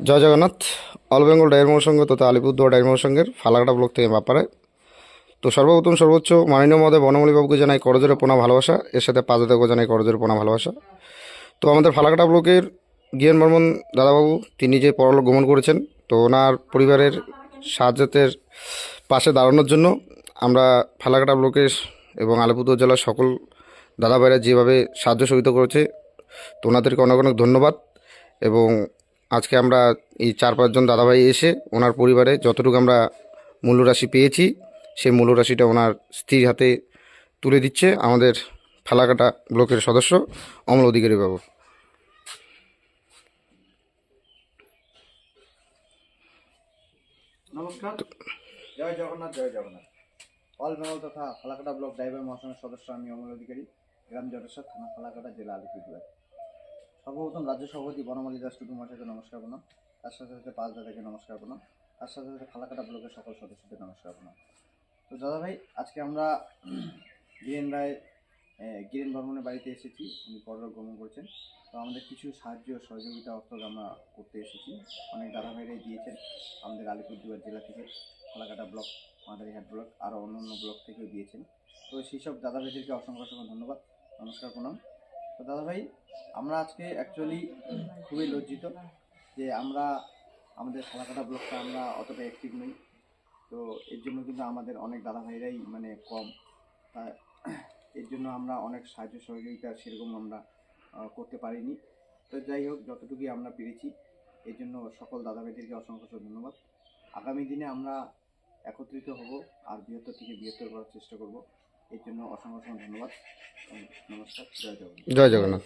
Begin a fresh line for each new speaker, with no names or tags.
জয় Jagannath. All Bengal Dyer মহাসংঘ তথা Alipurduar Dyer মহাসংঘের Falakata block থেকে বাপ্পারায়। তো সর্বপ্রথম সর্বোচ্চ মাননীয় মহোদয় বনমালীবাবুকে জানাই করজোরে পোনা ভালোবাসা, এর সাথে পাজাদেরকেও জানাই করজোরে পোনা ভালোবাসা। তো আমাদের ফালাকাটা ব্লকের জ্ঞান বর্মন দাদাবাবু, তিনি যে পরলোক গমন করেছেন, তো ওনার পরিবারের সাহায্যের পাশে দাঁড়ানোর জন্য আমরা ফালাকাটা ব্লকের এবং আলিপুরদুয়ার জেলার সকল দাদাভাইরা যেভাবে সাহায্য সহযোগিতা করেছে, তো ওনাদেরকে অনেক অনেক ধন্যবাদ। এবং আজকে আমরা এই 4-5 জন দাদাভাই এসে ওনার পরিবারে যতটুকু আমরা মূল্যরাশি পেয়েছি, সেই মূল্যরাশিটা ওনার স্ত্রীর হাতে তুলে দিচ্ছে আমাদের ফালাকাটা ব্লকের সদস্য অমল অধিকারী বাবু।
নমস্কার, জয় জগন্নাথ, জয় জগন্নাথ। অল বেঙ্গল তথা ফালাকাটা ব্লক ড্রাইভার মহাসংঘের সদস্য আমি অমল অধিকারী, গ্রাম জটেশ্বর, থানা ফালাকাটা, জেলা আলিপুরদুয়ার। সর্বপ্রথম রাজ্য সভাপতি বনমালী দাস টুডু মহাশয়কে নমস্কার প্রণাম, তার সাথে সাথে পাঁচ দাদাকে নমস্কার প্রণাম, তার সাথে সাথে ফালাকাটা ব্লকের সকল সদস্যদের নমস্কার প্রণাম। তো দাদা ভাই, আজকে আমরা গিরেন রায় গিরেন বর্মনের বাড়িতে এসেছি, উনি পরলোক গমন করছেন। তো আমাদের কিছু সাহায্য সহযোগিতা অর্থ আমরা করতে এসেছি। অনেক দাদা ভাইরাই দিয়েছেন আমাদের আলিপুরদুয়ার জেলা থেকে, ফালাকাটা ব্লক, মাদারিহাট ব্লক, আরও অন্য অন্য ব্লক থেকেও দিয়েছেন। তো সেই সব দাদা ভাইদেরকে অসংখ্য অসংখ্য ধন্যবাদ, নমস্কার প্রণাম। তো দাদা ভাই, আমরা আজকে অ্যাকচুয়ালি খুবই লজ্জিত যে আমরা আমাদের ফালাকাটা ব্লকটা আমরা অতটা অ্যাক্টিভ নই। তো এর জন্য কিন্তু আমাদের অনেক দাদা ভাইরাই মানে কম, তা এর জন্য আমরা অনেক সাহায্য সহযোগিতা সেরকম আমরা করতে পারিনি। তো যাই হোক, যতটুকুই আমরা পেরেছি, এর জন্য সকল দাদা ভাইদেরকে অসংখ্য ধন্যবাদ। আগামী দিনে আমরা একত্রিত হব আর বৃহত্তর থেকে বৃহত্তর করার চেষ্টা করব। এর জন্য অসংখ্য ধন্যবাদ। নমস্কার, জয় জগন্নাথ।
জয় জগন্নাথ।